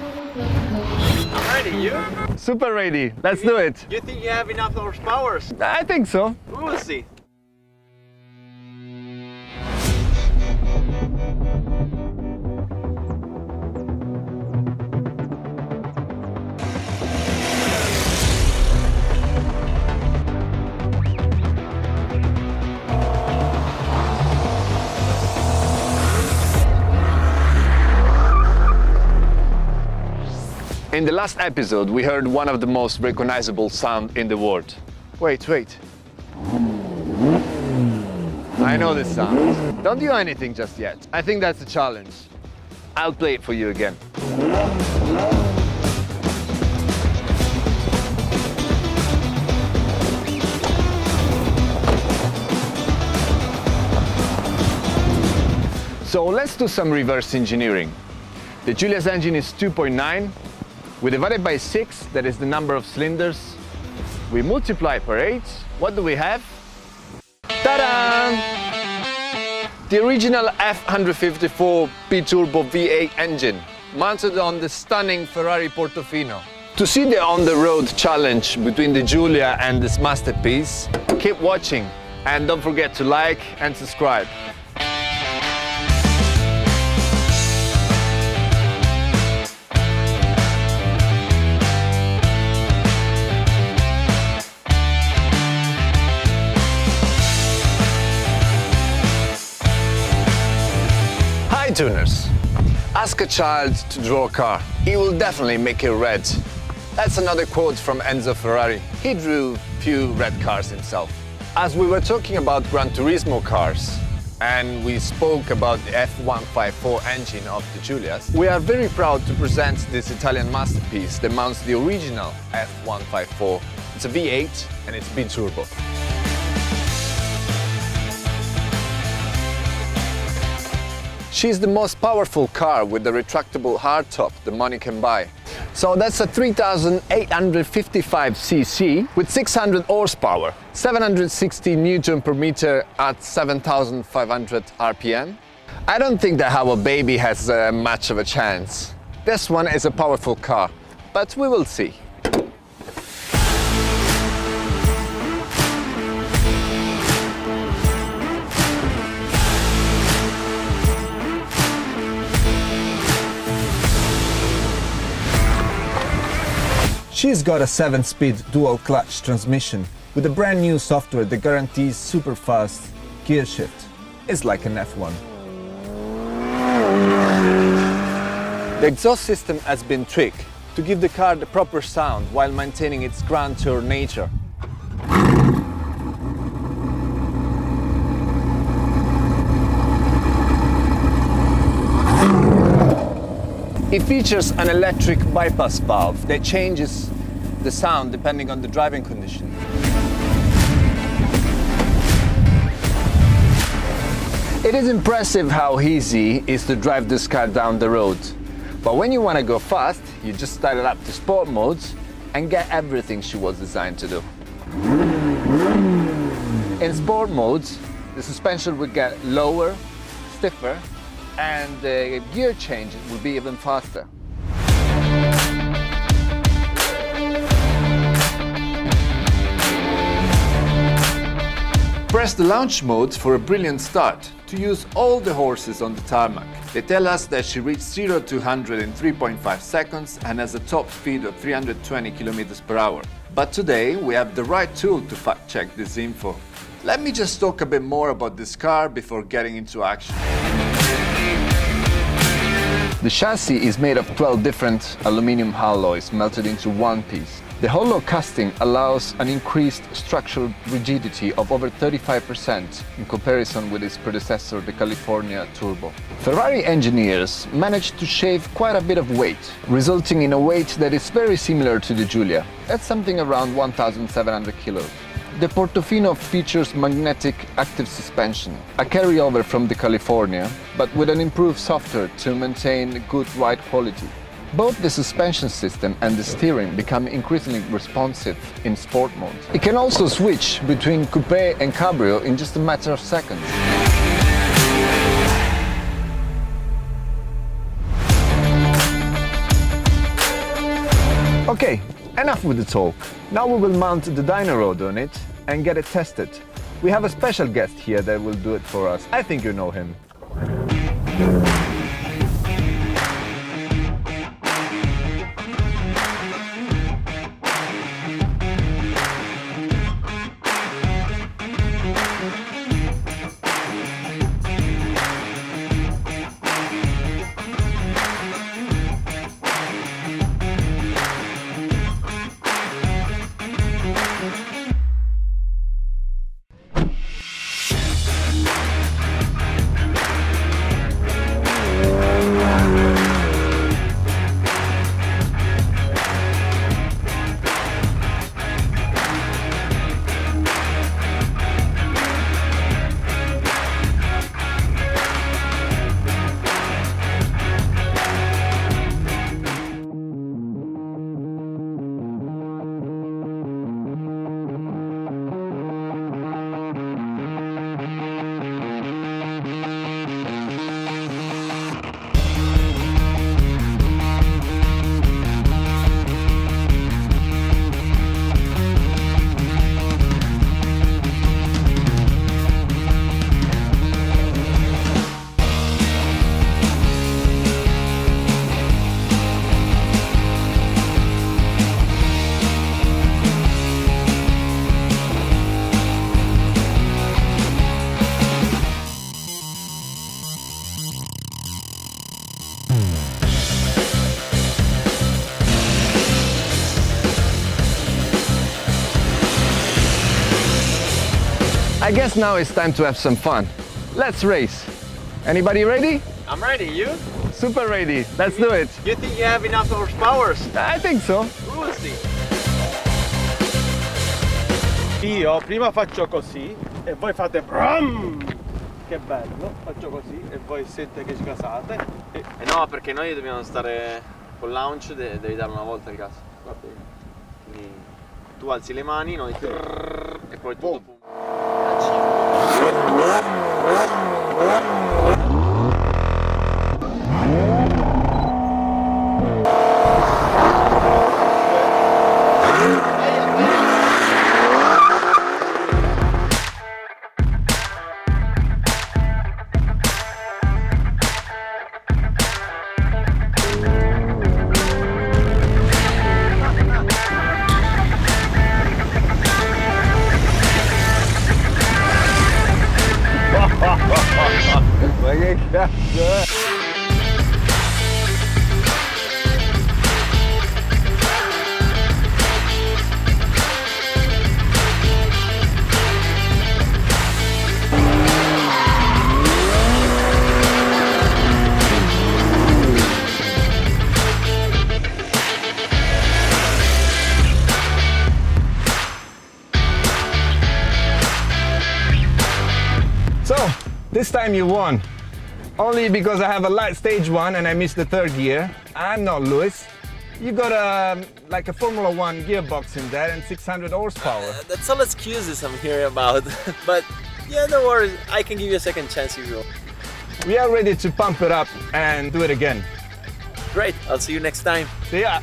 I'm ready, you? Super ready. Let's do it. You think you have enough horsepower? I think so. We will see. In the last episode, we heard one of the most recognizable sounds in the world. Wait. I know this sound. Don't do anything just yet. I think that's a challenge. I'll play it for you again. So let's do some reverse engineering. The Giulia's engine is 2.9. We divide by 6, that is the number of cylinders. We multiply per 8. What do we have? Ta-da! The original F154 B-turbo V8 engine, mounted on the stunning Ferrari Portofino. To see the on-the-road challenge between the Giulia and this masterpiece, keep watching and don't forget to like and subscribe. Tuners. Ask a child to draw a car. He will definitely make it red. That's another quote from Enzo Ferrari. He drew few red cars himself. As we were talking about Gran Turismo cars and we spoke about the F154 engine of the Giulias, we are very proud to present this Italian masterpiece that mounts the original F154. It's a V8 and it's B-turbo. She's the most powerful car with the retractable hardtop the money can buy. So that's a 3,855 cc with 600 horsepower, 760 Newton per meter at 7,500 RPM. I don't think that our baby has much of a chance. This one is a powerful car, but we will see. She's got a 7-speed dual-clutch transmission with a brand new software that guarantees super fast gear shift. It's like an F1. The exhaust system has been tweaked to give the car the proper sound while maintaining its grand tour nature. It features an electric bypass valve that changes the sound depending on the driving condition. It is impressive how easy it is to drive this car down the road. But when you want to go fast, you just start it up to sport modes and get everything she was designed to do. In sport modes, the suspension will get lower, stiffer, and the gear change will be even faster. Press the launch mode for a brilliant start to use all the horses on the tarmac. They tell us that she reached 0 to 100 in 3.5 seconds and has a top speed of 320 km per hour. But today we have the right tool to fact check this info. Let me just talk a bit more about this car before getting into action. The chassis is made of 12 different aluminum alloys melted into one piece. The hollow casting allows an increased structural rigidity of over 35% in comparison with its predecessor, the California Turbo. Ferrari engineers managed to shave quite a bit of weight, resulting in a weight that is very similar to the Giulia. That's something around 1,700 kilos. The Portofino features magnetic active suspension, a carryover from the California, but with an improved software to maintain good ride quality. Both the suspension system and the steering become increasingly responsive in sport mode. It can also switch between coupe and cabrio in just a matter of seconds. Okay, enough with the talk. Now we will mount the dyno rod on it and get it tested. We have a special guest here that will do it for us. I think you know him. I guess now it's time to have some fun. Let's race. Anybody ready? I'm ready, you? Super ready. Let's do it. You think you have enough horsepower? I think so. We'll see. Io prima faccio così e voi fate brum! Che bello, faccio così e voi siete che sgasate e... No, perché noi dobbiamo stare col launch, devi dare una volta al gas. Va bene. Quindi tu alzi le mani, noi e poi tu dopo. Ma che cazzo è? So, this time you won. Only because I have a light stage one and I missed the third gear. I'm not Lewis. You got like a Formula One gearbox in there and 600 horsepower. That's all excuses I'm hearing about. But yeah, no worries. I can give you a second chance if you will. We are ready to pump it up and do it again. Great. I'll see you next time. See ya.